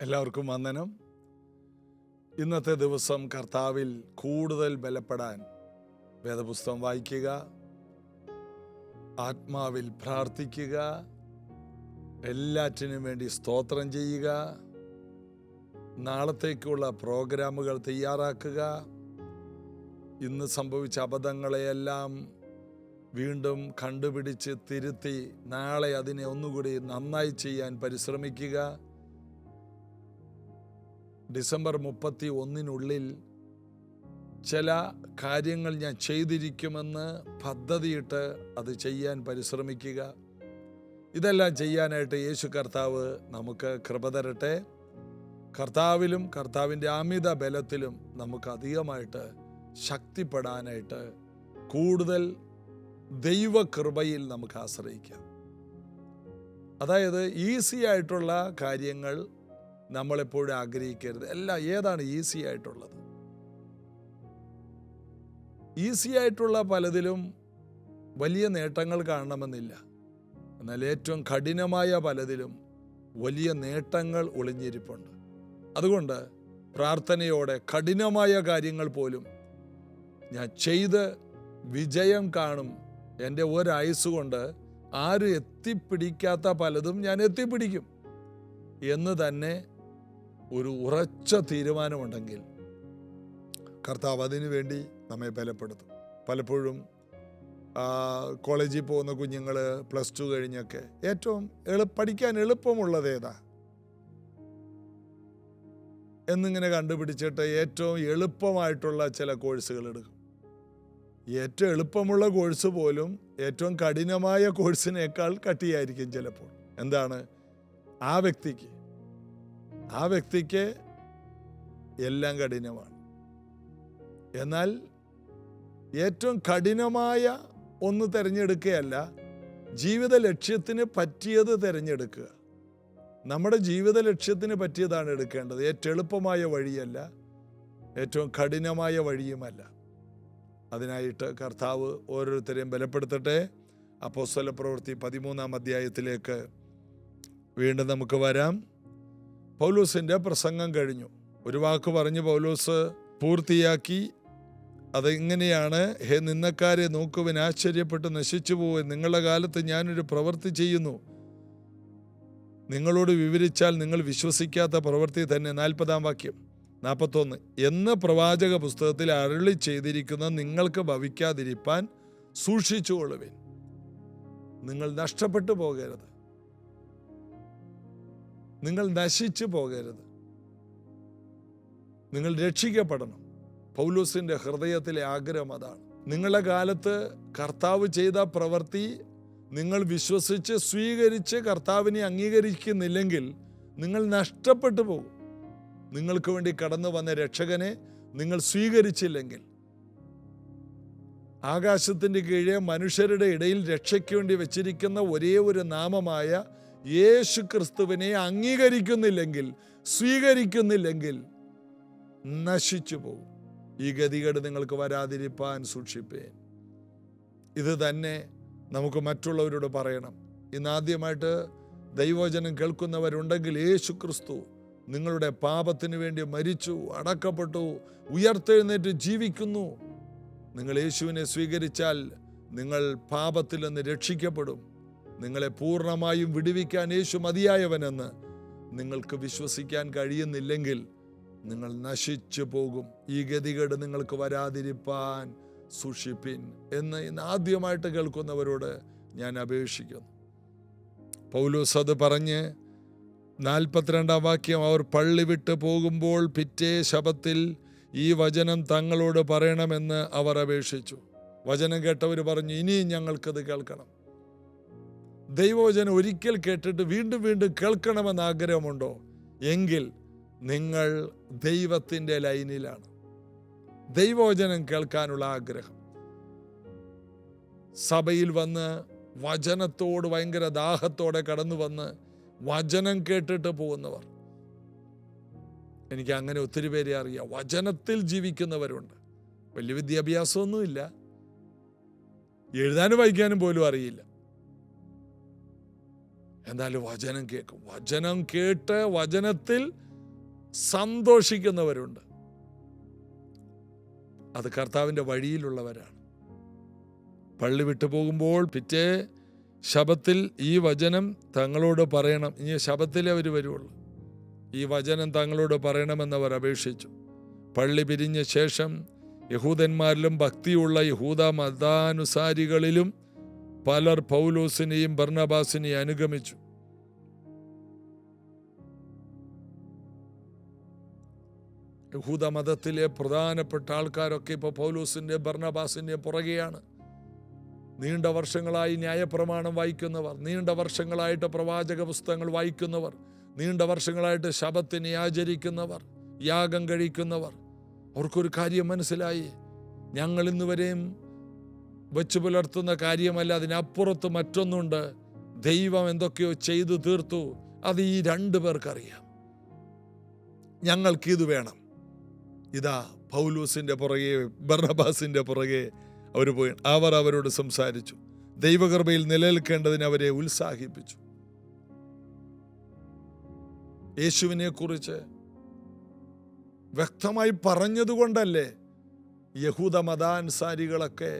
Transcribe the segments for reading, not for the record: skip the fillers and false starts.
എല്ലാവർക്കും വന്ദനം. ഇന്നത്തെ ദിവസം കർത്താവിൽ കൂടുതൽ ബലപ്പെടാൻ വേദപുസ്തകം വായിക്കുക, ആത്മാവിൽ പ്രാർത്ഥിക്കുക, എല്ലാറ്റിനും വേണ്ടി സ്തോത്രം ചെയ്യുക, നാളത്തേക്കുള്ള പ്രോഗ്രാമുകൾ തയ്യാറാക്കുക, ഇന്ന് സംഭവിച്ച അബദ്ധങ്ങളെയെല്ലാം വീണ്ടും കണ്ടുപിടിച്ച് തിരുത്തി നാളെ അതിനെ ഒന്നുകൂടി നന്നായി ചെയ്യാൻ പരിശ്രമിക്കുക. ഡിസംബർ 31 ചില കാര്യങ്ങൾ ഞാൻ ചെയ്തിരിക്കുമെന്ന് പദ്ധതിയിട്ട് അത് ചെയ്യാൻ പരിശ്രമിക്കുക. ഇതെല്ലാം ചെയ്യാനായിട്ട് യേശു കർത്താവ് നമുക്ക് കൃപ തരട്ടെ. കർത്താവിലും കർത്താവിൻ്റെ അമിത ബലത്തിലും നമുക്ക് അധികമായിട്ട് ശക്തിപ്പെടാനായിട്ട് കൂടുതൽ ദൈവകൃപയിൽ നമുക്ക് ആശ്രയിക്കാം. അതായത് ഈസി ആയിട്ടുള്ള കാര്യങ്ങൾ നമ്മളെപ്പോഴും ആഗ്രഹിക്കരുത്. ഏതാണ് ഈസി ആയിട്ടുള്ളത്? ഈസി ആയിട്ടുള്ള പലതിലും വലിയ നേട്ടങ്ങൾ കാണണമെന്നില്ല. എന്നാൽ ഏറ്റവും കഠിനമായ പലതിലും വലിയ നേട്ടങ്ങൾ ഒളിഞ്ഞിരിപ്പുണ്ട്. അതുകൊണ്ട് പ്രാർത്ഥനയോടെ കഠിനമായ കാര്യങ്ങൾ പോലും ഞാൻ ചെയ്ത് വിജയം കാണും, എൻ്റെ ഒരായുസ് കൊണ്ട് ആരും എത്തിപ്പിടിക്കാത്ത പലതും ഞാൻ എത്തിപ്പിടിക്കും എന്ന് തന്നെ ഒരു ഉറച്ച തീരുമാനമുണ്ടെങ്കിൽ കർത്താവ് അതിനു വേണ്ടി നമ്മെ ബലപ്പെടുത്തും. പലപ്പോഴും കോളേജിൽ പോകുന്ന കുഞ്ഞുങ്ങൾ +2 കഴിഞ്ഞൊക്കെ ഏറ്റവും പഠിക്കാൻ എളുപ്പമുള്ളത് ഏതാ എന്നിങ്ങനെ കണ്ടുപിടിച്ചിട്ട് ഏറ്റവും എളുപ്പമായിട്ടുള്ള ചില കോഴ്സുകൾ എടുക്കും. ഏറ്റവും എളുപ്പമുള്ള കോഴ്സ് പോലും ഏറ്റവും കഠിനമായ കോഴ്സിനേക്കാൾ കട്ടിയായിരിക്കും ചിലപ്പോൾ. എന്താണ്? ആ വ്യക്തിക്ക് എല്ലാം കഠിനമാണ്. എന്നാൽ ഏറ്റവും കഠിനമായ ഒന്ന് തിരഞ്ഞെടുക്കുകയല്ല, ജീവിത ലക്ഷ്യത്തിന് പറ്റിയത് തിരഞ്ഞെടുക്കുക. നമ്മുടെ ജീവിത ലക്ഷ്യത്തിന് പറ്റിയതാണ് എടുക്കേണ്ടത്. ഏറ്റവും എളുപ്പമായ വഴിയല്ല, ഏറ്റവും കഠിനമായ വഴിയുമല്ല. അതിനായിട്ട് കർത്താവ് ഓരോരുത്തരെയും ബലപ്പെടുത്തട്ടെ. അപ്പോസ്തലപ്രവൃത്തി 13-ാം അധ്യായത്തിലേക്ക് വീണ്ടും നമുക്ക് വരാം. പൗലോസിൻ്റെ പ്രസംഗം കഴിഞ്ഞു. ഒരു വാക്ക് പറഞ്ഞ് പൗലോസ് പൂർത്തിയാക്കി. അതെങ്ങനെയാണ്? ഹേ നിന്ദക്കാരെ നോക്കുവിൻ, ആശ്ചര്യപ്പെട്ട് നശിച്ചു പോവുക. നിങ്ങളുടെ കാലത്ത് ഞാനൊരു പ്രവൃത്തി ചെയ്യുന്നു, നിങ്ങളോട് വിവരിച്ചാൽ നിങ്ങൾ വിശ്വസിക്കാത്ത പ്രവൃത്തി തന്നെ. 40-ാം വാക്യം 41 എന്ന് പ്രവാചക പുസ്തകത്തിൽ അരുളി ചെയ്തിരിക്കുന്ന നിങ്ങൾക്ക് ഭവിക്കാതിരിപ്പാൻ സൂക്ഷിച്ചുകൊള്ളുവിൻ. നിങ്ങൾ നഷ്ടപ്പെട്ടു പോകരുത്, നിങ്ങൾ നശിച്ചു പോകരുത്, നിങ്ങൾ രക്ഷിക്കപ്പെടണം. പൗലോസിന്റെ ഹൃദയത്തിലെ ആഗ്രഹം അതാണ്. നിങ്ങളുടെ കാലത്ത് കർത്താവ് ചെയ്ത പ്രവൃത്തി നിങ്ങൾ വിശ്വസിച്ച് സ്വീകരിച്ച് കർത്താവിനെ അംഗീകരിക്കുന്നില്ലെങ്കിൽ നിങ്ങൾ നഷ്ടപ്പെട്ടു പോകും. നിങ്ങൾക്ക് വേണ്ടി കടന്നു വന്ന രക്ഷകനെ നിങ്ങൾ സ്വീകരിച്ചില്ലെങ്കിൽ, ആകാശത്തിൻ്റെ കീഴെ മനുഷ്യരുടെ ഇടയിൽ രക്ഷയ്ക്ക് വേണ്ടി വെച്ചിരിക്കുന്ന ഒരേ ഒരു നാമമായ യേശു ക്രിസ്തുവിനെ അംഗീകരിക്കുന്നില്ലെങ്കിൽ, സ്വീകരിക്കുന്നില്ലെങ്കിൽ നശിച്ചു പോകും. ഈ ഗതികേട് നിങ്ങൾക്ക് വരാതിരിപ്പാൻ സൂക്ഷിപ്പേൻ. ഇത് തന്നെ നമുക്ക് മറ്റുള്ളവരോട് പറയണം. ഇന്നാദ്യമായിട്ട് ദൈവവചനം കേൾക്കുന്നവരുണ്ടെങ്കിൽ, യേശു ക്രിസ്തു നിങ്ങളുടെ പാപത്തിന് വേണ്ടി മരിച്ചു, അടക്കപ്പെട്ടു, ഉയർത്തെഴുന്നേറ്റ് ജീവിക്കുന്നു. നിങ്ങൾ യേശുവിനെ സ്വീകരിച്ചാൽ നിങ്ങൾ പാപത്തിൽ നിന്ന് രക്ഷിക്കപ്പെടും. നിങ്ങളെ പൂർണ്ണമായും വിടുവിക്കാൻ യേശു മതിയായവനെന്ന് നിങ്ങൾക്ക് വിശ്വസിക്കാൻ കഴിയുന്നില്ലെങ്കിൽ നിങ്ങൾ നശിച്ചു പോകും. ഈ ഗതികേട് നിങ്ങൾക്ക് വരാതിരിപ്പാൻ സൂക്ഷിപ്പിൻ എന്ന് ഇന്ന് ആദ്യമായിട്ട് കേൾക്കുന്നവരോട് ഞാൻ അപേക്ഷിക്കുന്നു. പൗലോസ് അത് പറഞ്ഞ് 42-ാം വാക്യം, അവർ പള്ളി വിട്ട് പോകുമ്പോൾ പിറ്റേ ശബത്തിൽ ഈ വചനം തങ്ങളോട് പറയണമെന്ന് അവർ അപേക്ഷിച്ചു. വചനം കേട്ടവർ പറഞ്ഞു, ഇനിയും ഞങ്ങൾക്കത് കേൾക്കണം. ദൈവവചനം ഒരിക്കൽ കേട്ടിട്ട് വീണ്ടും വീണ്ടും കേൾക്കണമെന്ന് ആഗ്രഹമുണ്ടോ? എങ്കിൽ നിങ്ങൾ ദൈവത്തിൻ്റെ ലൈനിലാണ്. ദൈവവചനം കേൾക്കാനുള്ള ആഗ്രഹം, സഭയിൽ വന്ന് വചനത്തോട് ഭയങ്കര ദാഹത്തോടെ കടന്നു വന്ന് വചനം കേട്ടിട്ട് പോകുന്നവർ, എനിക്ക് അങ്ങനെ ഒത്തിരി പേരെ അറിയാം. വചനത്തിൽ ജീവിക്കുന്നവരുണ്ട്. വലിയ വിദ്യാഭ്യാസമൊന്നുമില്ല, എഴുതാനും വായിക്കാനും പോലും അറിയില്ല, എന്നാലും വചനം കേൾക്കും. വചനം കേട്ട് വചനത്തിൽ സന്തോഷിക്കുന്നവരുണ്ട്. അത് കർത്താവിൻ്റെ വഴിയിലുള്ളവരാണ്. പള്ളി വിട്ടു പോകുമ്പോൾ പിറ്റേ ശബത്തിൽ ഈ വചനം തങ്ങളോട് പറയണം. ഇനി ശബത്തിലേ അവർ വരുള്ളൂ. ഈ വചനം തങ്ങളോട് പറയണമെന്നവർ അപേക്ഷിച്ചു. പള്ളി പിരിഞ്ഞ ശേഷം യഹൂദന്മാരിലും ഭക്തിയുള്ള യഹൂദ മതാനുസാരികളിലും പലർ പൗലോസിനെയും ബർന്നബാസിനെയും അനുഗമിച്ചു. യഹൂദ മതത്തിലെ പ്രധാനപ്പെട്ട ആൾക്കാരൊക്കെ ഇപ്പോൾ പൗലോസിൻ്റെ ബർന്നബാസിൻ്റെ പുറകെയാണ്. നീണ്ട വർഷങ്ങളായി ന്യായപ്രമാണം വായിക്കുന്നവർ, നീണ്ട വർഷങ്ങളായിട്ട് പ്രവാചക പുസ്തകങ്ങൾ വായിക്കുന്നവർ, നീണ്ട വർഷങ്ങളായിട്ട് ശബത്തിനെ ആചരിക്കുന്നവർ, യാഗം കഴിക്കുന്നവർ, അവർക്കൊരു കാര്യം മനസ്സിലായി. ഞങ്ങൾ ഇന്നുവരെയും വച്ചു പുലർത്തുന്ന കാര്യമല്ല, അതിനപ്പുറത്ത് മറ്റൊന്നുണ്ട്. ദൈവം എന്തൊക്കെയോ ചെയ്തു തീർത്തു. അത് ഈ രണ്ടു പേർക്കറിയാം. ഞങ്ങൾക്കിത് വേണം. ഇതാ പൗലോസിൻ്റെ പുറകെ ബർന്നബാസിൻ്റെ പുറകെ അവർ പോയി. അവർ അവരോട് സംസാരിച്ചു. ദൈവകൃപയിൽ നിലനിൽക്കേണ്ടതിന് അവരെ ഉത്സാഹിപ്പിച്ചു. യേശുവിനെ കുറിച്ച് വ്യക്തമായി പറഞ്ഞതുകൊണ്ടല്ലേ യഹൂദ മതാനുസാരികളൊക്കെ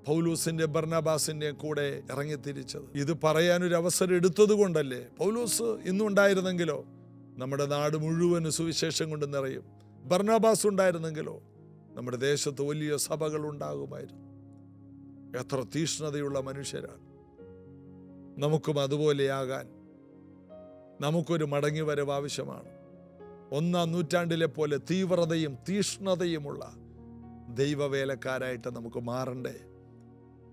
പൗലോസിന്റെ ബർന്നബാസിന്റെ കൂടെ ഇറങ്ങിത്തിരിച്ചത്. ഇത് പറയാനൊരു അവസരം എടുത്തത് കൊണ്ടല്ലേ. പൗലോസ് ഇന്നുണ്ടായിരുന്നെങ്കിലോ നമ്മുടെ നാട് മുഴുവൻ സുവിശേഷം കൊണ്ട് നിറയും. ബർന്നബാസ് ഉണ്ടായിരുന്നെങ്കിലോ നമ്മുടെ ദേശത്ത് വലിയ സഭകൾ ഉണ്ടാകുമായിരുന്നു. എത്ര തീഷ്ണതയുള്ള മനുഷ്യരാണ്. നമുക്കും അതുപോലെയാകാൻ നമുക്കൊരു മടങ്ങിവരവ് ആവശ്യമാണ്. 1-ാം നൂറ്റാണ്ടിലെ പോലെ തീവ്രതയും തീഷ്ണതയുമുള്ള ദൈവവേലക്കാരായിട്ട് നമുക്ക് മാറണ്ടേ?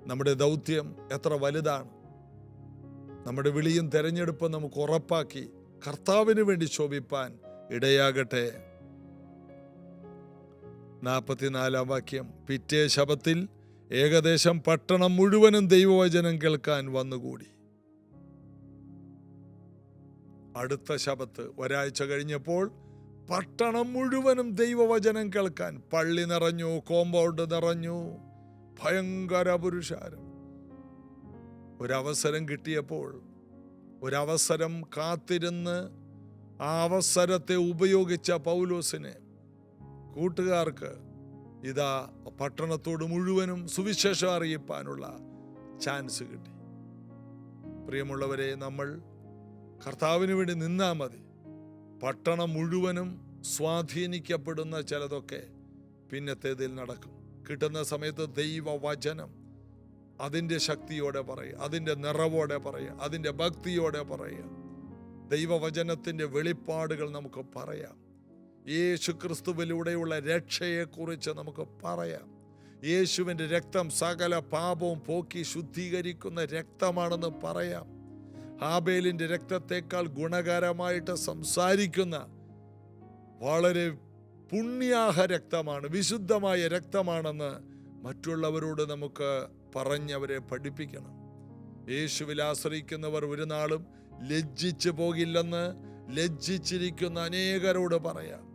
നമ്മുടെ ദൗത്യം എത്ര വലുതാണ്. നമ്മുടെ വിളിയും തെരഞ്ഞെടുപ്പും നമുക്ക് ഉറപ്പാക്കി കർത്താവിന് വേണ്ടി ശോഭിപ്പാൻ ഇടയാകട്ടെ. 44-ാം വാക്യം. പിറ്റേ ശബത്തിൽ ഏകദേശം പട്ടണം മുഴുവനും ദൈവവചനം കേൾക്കാൻ വന്നുകൂടി. അടുത്ത ശബത്ത് ഒരാഴ്ച കഴിഞ്ഞപ്പോൾ പട്ടണം മുഴുവനും ദൈവവചനം കേൾക്കാൻ. പള്ളി നിറഞ്ഞു, കോമ്പൗണ്ട് നിറഞ്ഞു, ഭയങ്കര പുരുഷാരം. ഒരവസരം കിട്ടിയപ്പോൾ, ഒരവസരം കാത്തിരുന്ന് ആ അവസരത്തെ ഉപയോഗിച്ച പൗലോസിന്, കൂട്ടുകാർക്ക് ഇതാ പട്ടണത്തോട് മുഴുവനും സുവിശേഷം അറിയിപ്പാനുള്ള ചാൻസ് കിട്ടി. പ്രിയമുള്ളവരെ, നമ്മൾ കർത്താവിന് വേണ്ടി നിന്നാൽ മതി. പട്ടണം മുഴുവനും സ്വാധീനിക്കപ്പെടുന്ന ചിലതൊക്കെ പിന്നത്തേതിൽ നടക്കും. കിട്ടുന്ന സമയത്ത് ദൈവവചനം അതിൻ്റെ ശക്തിയോടെ പറയുക, അതിൻ്റെ നിറവോടെ പറയുക, അതിൻ്റെ ഭക്തിയോടെ പറയുക. ദൈവവചനത്തിൻ്റെ വെളിപ്പാടുകൾ നമുക്ക് പറയാം. യേശു ക്രിസ്തുവിലൂടെയുള്ള രക്ഷയെക്കുറിച്ച് നമുക്ക് പറയാം. യേശുവിൻ്റെ രക്തം സകല പാപവും പോക്കി ശുദ്ധീകരിക്കുന്ന രക്തമാണെന്ന് പറയാം. ഹാബേലിൻ്റെ രക്തത്തെക്കാൾ ഗുണകരമായിട്ട് സംസാരിക്കുന്ന വളരെ പുണ്യാഹ രക്തമാണ്, വിശുദ്ധമായ രക്തമാണെന്ന് മറ്റുള്ളവരോട് നമുക്ക് പറഞ്ഞവരെ പഠിപ്പിക്കണം. യേശുവിൽ ആശ്രയിക്കുന്നവർ ഒരു നാളും ലജ്ജിച്ചു പോകില്ലെന്ന് ലജ്ജിച്ചിരിക്കുന്ന അനേകരോട് പറയാം.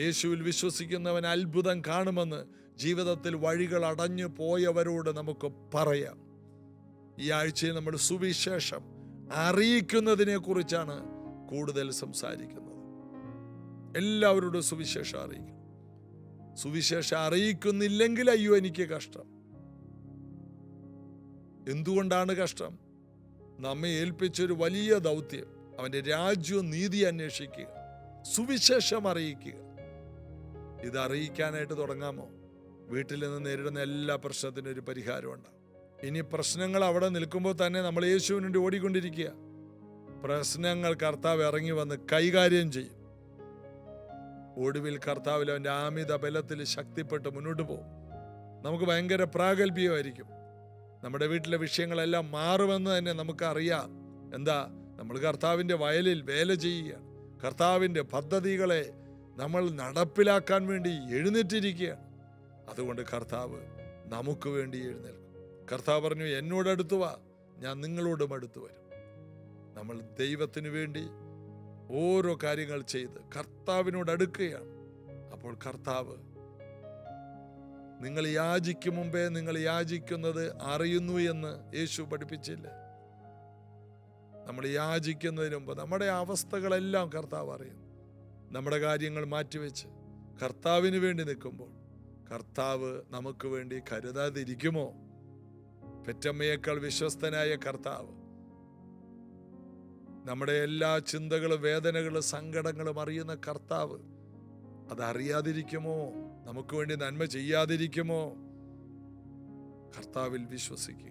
യേശുവിൽ വിശ്വസിക്കുന്നവൻ അത്ഭുതം കാണുമെന്ന് ജീവിതത്തിൽ വഴികൾ അടഞ്ഞു പോയവരോട് നമുക്ക് പറയാം. ഈ ആഴ്ചയിൽ നമ്മൾ സുവിശേഷം അറിയിക്കുന്നതിനെ കുറിച്ചാണ് കൂടുതൽ സംസാരിക്കുന്നത്. എല്ലാവരോടും സുവിശേഷം അറിയിക്കും. സുവിശേഷം അറിയിക്കുന്നില്ലെങ്കിൽ അയ്യോ എനിക്ക് കഷ്ടം. എന്തുകൊണ്ടാണ് കഷ്ടം? നമ്മെ ഏൽപ്പിച്ചൊരു വലിയ ദൗത്യം, അവൻ്റെ രാജ്യവും നീതി അന്വേഷിക്കുക, സുവിശേഷം അറിയിക്കുക. ഇത് അറിയിക്കാനായിട്ട് തുടങ്ങാമോ? വീട്ടിൽ നിന്ന് നേരിടുന്ന എല്ലാ പ്രശ്നത്തിനും ഒരു പരിഹാരമുണ്ട്. ഇനി പ്രശ്നങ്ങൾ അവിടെ നിൽക്കുമ്പോൾ തന്നെ നമ്മൾ യേശുവിന് വേണ്ടി ഓടിക്കൊണ്ടിരിക്കുക. പ്രശ്നങ്ങൾ കർത്താവ് ഇറങ്ങി വന്ന് കൈകാര്യം ചെയ്യും. ഒടുവിൽ കർത്താവിൽ അവൻ്റെ ആമിത ബലത്തിൽ ശക്തിപ്പെട്ട് മുന്നോട്ട് പോകും. നമുക്ക് ഭയങ്കര പ്രാഗൽഭ്യമായിരിക്കും. നമ്മുടെ വീട്ടിലെ വിഷയങ്ങളെല്ലാം മാറുമെന്ന് തന്നെ നമുക്കറിയാം. എന്താ? നമ്മൾ കർത്താവിൻ്റെ വയലിൽ വേല ചെയ്യുകയാണ്. കർത്താവിൻ്റെ പദ്ധതികളെ നമ്മൾ നടപ്പിലാക്കാൻ വേണ്ടി എഴുന്നേറ്റിരിക്കുകയാണ്. അതുകൊണ്ട് കർത്താവ് നമുക്ക് വേണ്ടി എഴുന്നേൽക്കും. കർത്താവ് പറഞ്ഞു, എന്നോട് അടുത്തു വാ, ഞാൻ നിങ്ങളോടും അടുത്തു വരും. നമ്മൾ ദൈവത്തിന് വേണ്ടി ഓരോ കാര്യങ്ങൾ ചെയ്ത് കർത്താവിനോട് അടുക്കുകയാണ്. അപ്പോൾ കർത്താവ്, നിങ്ങൾ യാചിക്കും മുമ്പേ നിങ്ങൾ യാചിക്കുന്നത് അറിയുന്നു എന്ന് യേശു പഠിപ്പിച്ചില്ലേ? നമ്മൾ യാചിക്കുന്നതിന് മുമ്പ് നമ്മുടെ അവസ്ഥകളെല്ലാം കർത്താവ് അറിയുന്നു. നമ്മുടെ കാര്യങ്ങൾ മാറ്റിവെച്ച് കർത്താവിന് വേണ്ടി നിൽക്കുമ്പോൾ കർത്താവ് നമുക്ക് വേണ്ടി കരുതാതിരിക്കുമോ? പെറ്റമ്മയേക്കാൾ വിശ്വസ്തനായ കർത്താവ് നമ്മുടെ എല്ലാ ചിന്തകളും, വേദനകളും, സങ്കടങ്ങളും അറിയുന്ന കർത്താവ് അതറിയാതിരിക്കുമോ? നമുക്ക് വേണ്ടി നന്മ ചെയ്യാതിരിക്കുമോ? കർത്താവിൽ വിശ്വസിക്കുക.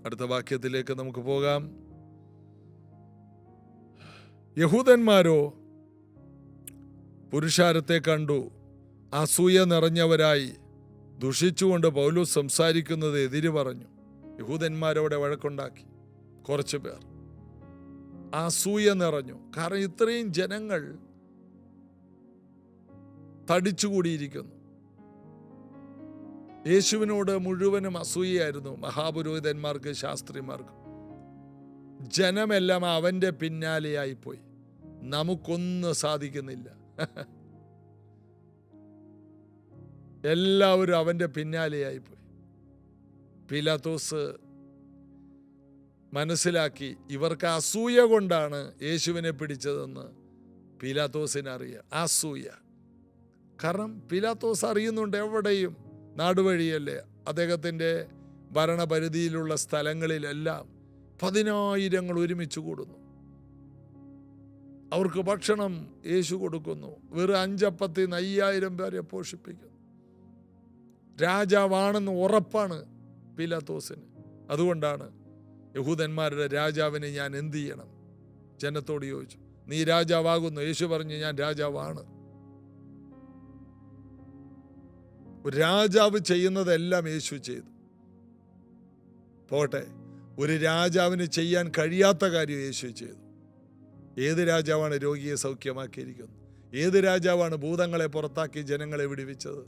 അടുത്ത വാക്യത്തിലേക്ക് നമുക്ക് പോകാം. യഹൂദന്മാരോ പുരുഷാരത്തെ കണ്ടു അസൂയ നിറഞ്ഞവരായി ദുഷിച്ചുകൊണ്ട് പൗലോസ് സംസാരിക്കുന്നത് എതിര് പറഞ്ഞു. യഹൂദന്മാരവിടെ വഴക്കുണ്ടാക്കി. കുറച്ചു പേർ അസൂയ നിറഞ്ഞു. കാരണം ഇത്രയും ജനങ്ങൾ തടിച്ചുകൂടിയിരിക്കുന്നു. യേശുവിനോട് മുഴുവനും അസൂയയായിരുന്നു മഹാപുരോഹിതന്മാർക്ക്, ശാസ്ത്രിമാർക്ക്. ജനമെല്ലാം അവന്റെ പിന്നാലെയായിപ്പോയി. നമുക്കൊന്നും സാധിക്കുന്നില്ല. എല്ലാവരും അവന്റെ പിന്നാലെയായിപ്പോയി. പീലാത്തോസ് മനസ്സിലാക്കി ഇവർക്ക് അസൂയ കൊണ്ടാണ് യേശുവിനെ പിടിച്ചതെന്ന് പീലാത്തോസിന് അറിയാം. അസൂയ. കാരണം പീലാത്തോസ് അറിയുന്നുണ്ട്, എവിടെയും നാടുവഴിയല്ലേ, അദ്ദേഹത്തിൻ്റെ ഭരണപരിധിയിലുള്ള സ്ഥലങ്ങളിലെല്ലാം 10,000 ഒരുമിച്ച് കൂടുന്നു. അവർക്ക് ഭക്ഷണം യേശു കൊടുക്കുന്നു. വെറും 5 അപ്പത്തിൽ 5,000 പേരെ പോഷിപ്പിക്കുന്നു. രാജാവാണെന്ന് ഉറപ്പാണ് പീലാത്തോസിന്. അതുകൊണ്ടാണ് യഹൂദന്മാരുടെ രാജാവിനെ ഞാൻ എന്ത് ചെയ്യണം? ജനത്തോട് ചോദിച്ചു. നീ രാജാവാകുന്നു? യേശു പറഞ്ഞു, ഞാൻ രാജാവാണ്. രാജാവ് ചെയ്യുന്നതെല്ലാം യേശു ചെയ്തു. പോട്ടെ, ഒരു രാജാവിന് ചെയ്യാൻ കഴിയാത്ത കാര്യം യേശു ചെയ്തു. ഏത് രാജാവാണ് രോഗിയെ സൗഖ്യമാക്കിയിരിക്കുന്നത്? ഏത് രാജാവാണ് ഭൂതങ്ങളെ പുറത്താക്കി ജനങ്ങളെ വിടുവിച്ചത്?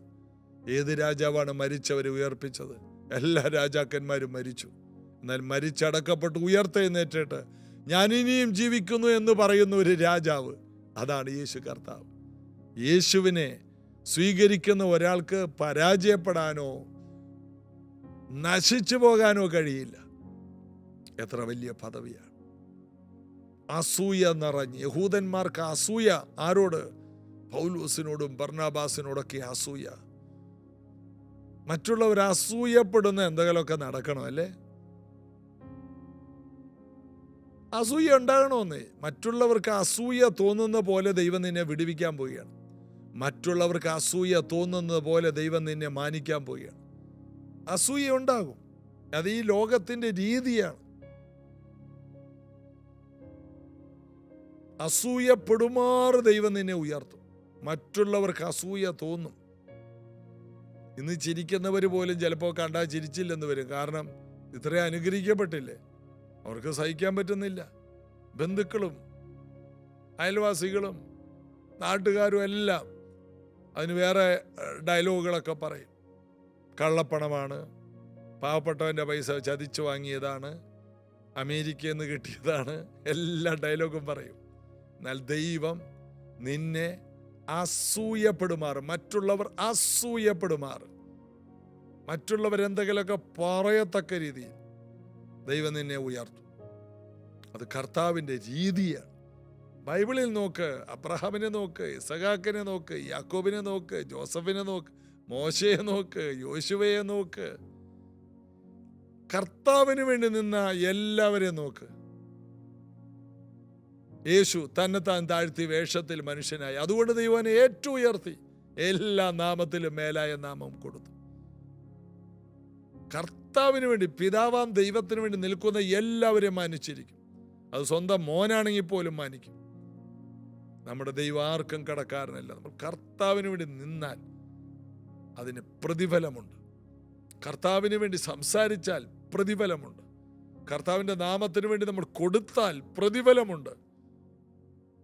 ഏത് രാജാവാണ് മരിച്ചവരെ ഉയർപ്പിച്ചത്? എല്ലാ രാജാക്കന്മാരും മരിച്ചു. എന്നാൽ മരിച്ചടക്കപ്പെട്ട് ഉയർത്തെഴുന്നേറ്റിട്ട് ഞാൻ ഇനിയും ജീവിക്കുന്നു എന്ന് പറയുന്ന ഒരു രാജാവ്, അതാണ് യേശു കർത്താവ്. യേശുവിനെ സ്വീകരിക്കുന്ന ഒരാൾക്ക് പരാജയപ്പെടാനോ നശിച്ചു പോകാനോ കഴിയില്ല. എത്ര വലിയ പദവിയാണ്! അസൂയ നിറഞ്ഞ് യഹൂദന്മാർക്ക് അസൂയ. ആരോട്? പൗലോസിനോടും ബർണബാസിനോടൊക്കെ അസൂയ. മറ്റുള്ളവർ അസൂയപ്പെടുന്ന എന്തെങ്കിലുമൊക്കെ നടക്കണം, അല്ലേ? അസൂയ ഉണ്ടാകണമെന്നേ. മറ്റുള്ളവർക്ക് അസൂയ തോന്നുന്ന പോലെ ദൈവം നിന്നെ വിടുവിക്കാൻ പോവുകയാണ്. മറ്റുള്ളവർക്ക് അസൂയ തോന്നുന്നത് പോലെ ദൈവം നിന്നെ മാനിക്കാൻ പോവുകയാണ്. അസൂയ ഉണ്ടാകും. അത് ഈ ലോകത്തിന്റെ രീതിയാണ്. അസൂയപ്പെടുമാറ് ദൈവം നിന്നെ ഉയർത്തും. മറ്റുള്ളവർക്ക് അസൂയ തോന്നും. ഇന്ന് ചിരിക്കുന്നവർ പോലും ചിലപ്പോൾ കണ്ടാൽ ചിരിച്ചില്ലെന്ന് വരും. കാരണം ഇത്രയും അനുഗ്രഹിക്കപ്പെട്ടില്ലേ, അവർക്ക് സഹിക്കാൻ പറ്റുന്നില്ല. ബന്ധുക്കളും അയൽവാസികളും നാട്ടുകാരും എല്ലാം അതിന് വേറെ ഡയലോഗുകളൊക്കെ പറയും. കള്ളപ്പണമാണ്, പാവപ്പെട്ടവൻ്റെ പൈസ ചതിച്ചു വാങ്ങിയതാണ്, അമേരിക്കയിൽ നിന്ന് കിട്ടിയതാണ്, എല്ലാ ഡയലോഗും പറയും. എന്നാൽ ദൈവം നിന്നെ അസൂയപ്പെടുമാറ്, മറ്റുള്ളവർ അസൂയപ്പെടുമാറ്, മറ്റുള്ളവരെന്തെങ്കിലുമൊക്കെ പറയത്തക്ക രീതിയിൽ ദൈവം നിന്നെ ഉയർത്തും. അത് കർത്താവിൻ്റെ രീതിയാണ്. ബൈബിളിൽ നോക്ക്, അബ്രഹാമിനെ നോക്ക്, ഇസഹാക്കിനെ നോക്ക്, യാക്കോബിനെ നോക്ക്, ജോസഫിനെ നോക്ക്, മോശയെ നോക്ക്, യോശുവയെ നോക്ക്. കർത്താവിന് വേണ്ടി നിന്ന എല്ലാവരെയും നോക്ക്. യേശു തന്നെത്താൻ താഴ്ത്തി വേഷത്തിൽ മനുഷ്യനായി. അതുകൊണ്ട് ദൈവനെ ഏറ്റവും ഉയർത്തി എല്ലാ നാമത്തിലും മേലായ നാമം കൊടുത്തു. കർത്താവിന് വേണ്ടി, പിതാവാം ദൈവത്തിന് വേണ്ടി നിൽക്കുന്ന എല്ലാവരെയും മാനിച്ചിരിക്കും. അത് സ്വന്തം മോനാണെങ്കിൽ പോലും മാനിക്കും. നമ്മുടെ ദൈവം ആർക്കും കടക്കാരനല്ല. നമ്മൾ കർത്താവിന് വേണ്ടി നിന്നാൽ അതിന് പ്രതിഫലമുണ്ട്. കർത്താവിന് വേണ്ടി സംസാരിച്ചാൽ പ്രതിഫലമുണ്ട്. കർത്താവിൻ്റെ നാമത്തിന് വേണ്ടി നമ്മൾ കൊടുത്താൽ പ്രതിഫലമുണ്ട്.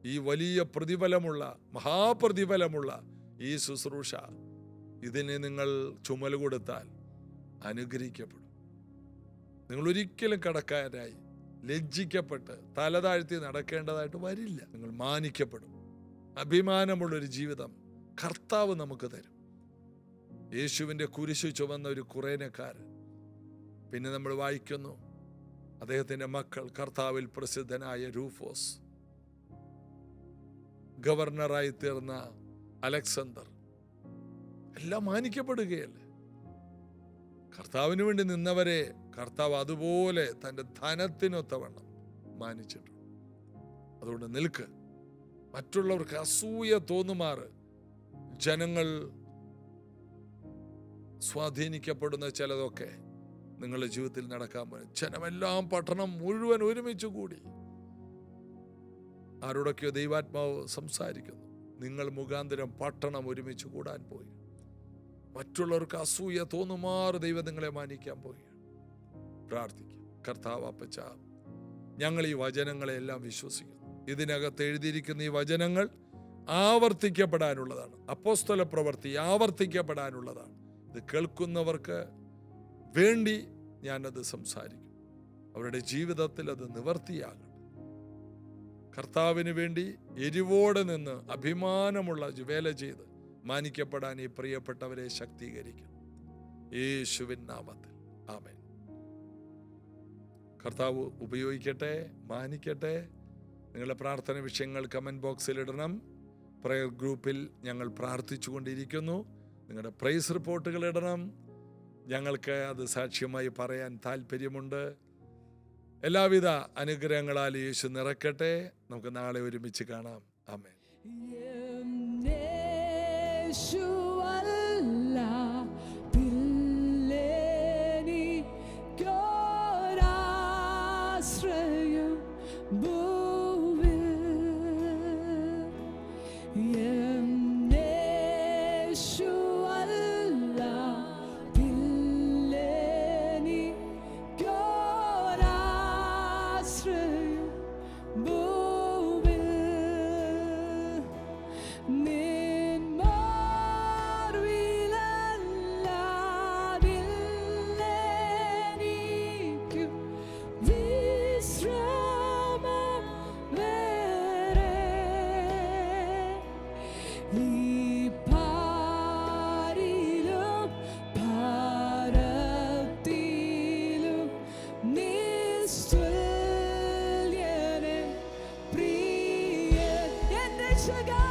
ഈ വലിയ പ്രതിഫലമുള്ള, മഹാപ്രതിഫലമുള്ള ഈ ശുശ്രൂഷ, ഇതിന് നിങ്ങൾ ചുമൽ കൊടുത്താൽ അനുഗ്രഹിക്കപ്പെടും. നിങ്ങൾ ഒരിക്കലും കടക്കാരായി ലജ്ജിക്കപ്പെട്ട് തലതാഴ്ത്തി നടക്കേണ്ടതായിട്ട് വരില്ല. നിങ്ങൾ മാനിക്കപ്പെടും. അഭിമാനമുള്ളൊരു ജീവിതം കർത്താവ് നമുക്ക് തരും. യേശുവിൻ്റെ കുരിശു ചുമന്ന ഒരു കുറേനക്കാരൻ. പിന്നെ നമ്മൾ വായിക്കുന്നു, അദ്ദേഹത്തിൻ്റെ മക്കൾ, കർത്താവിൽ പ്രസിദ്ധനായ രൂഫോസ്. ഗവർണറായി തീർന്ന അലക്സാണ്ടർ എല്ലാം മാനിക്കപ്പെടുകയല്ലേ. കർത്താവിന് വേണ്ടി നിന്നവരെ കർത്താവ് അതുപോലെ തൻ്റെ ധനത്തിനൊത്തവണ്ണം മാനിച്ചിട്ടുണ്ട്. അതുകൊണ്ട് നിൽക്ക്. മറ്റുള്ളവർക്ക് അസൂയ തോന്നുമാറ് ജനങ്ങൾ സ്വാധീനിക്കപ്പെടുന്ന ചിലതൊക്കെ നിങ്ങളുടെ ജീവിതത്തിൽ നടക്കാൻ പോയി. ജനമെല്ലാം പട്ടണം മുഴുവൻ ഒരുമിച്ച് കൂടി ആരോടൊക്കെയോ ദൈവാത്മാവ് സംസാരിക്കുന്നു. നിങ്ങൾ മുഖാന്തരം പട്ടണം ഒരുമിച്ച് കൂടാൻ പോയി. മറ്റുള്ളവർക്ക് അസൂയ തോന്നുമാറ് ദൈവം നിങ്ങളെ മാനിക്കാൻ പോയി. പ്രാർത്ഥിക്കും. കർത്താവ് അപ്പച്ച, ഞങ്ങൾ ഈ വചനങ്ങളെല്ലാം വിശ്വസിക്കുന്നു. ഇതിനകത്ത് എഴുതിയിരിക്കുന്ന ഈ വചനങ്ങൾ ആവർത്തിക്കപ്പെടാനുള്ളതാണ്. അപ്പോസ്തല പ്രവൃത്തി ആവർത്തിക്കപ്പെടാനുള്ളതാണ്. ഇത് കേൾക്കുന്നവർക്ക് വേണ്ടി ഞാനത് സംസാരിക്കും. അവരുടെ ജീവിതത്തിൽ അത് നിവർത്തിയാകണം. കർത്താവിന് വേണ്ടി എരിവോടെ നിന്ന് അഭിമാനമുള്ള വേല ചെയ്ത് മാനിക്കപ്പെടാൻ ഈ പ്രിയപ്പെട്ടവരെ ശക്തീകരിക്കും. യേശുവിൻ നാമത്തിൽ ആമേൻ. കർത്താവ് ഉപയോഗിക്കട്ടെ, മാനിക്കട്ടെ. നിങ്ങളുടെ പ്രാർത്ഥന വിഷയങ്ങൾ കമൻറ്റ് ബോക്സിൽ ഇടണം. പ്രയർ ഗ്രൂപ്പിൽ ഞങ്ങൾ പ്രാർത്ഥിച്ചു കൊണ്ടിരിക്കുന്നു. നിങ്ങളുടെ പ്രൈസ് റിപ്പോർട്ടുകൾ ഇടണം. ഞങ്ങൾക്ക് അത് സാക്ഷ്യമായി പറയാൻ താല്പര്യമുണ്ട്. എല്ലാവിധ അനുഗ്രഹങ്ങളാൽ യേശു നിറക്കട്ടെ. നമുക്ക് നാളെ ഒരുമിച്ച് കാണാം. ആമേൻ. Sugar.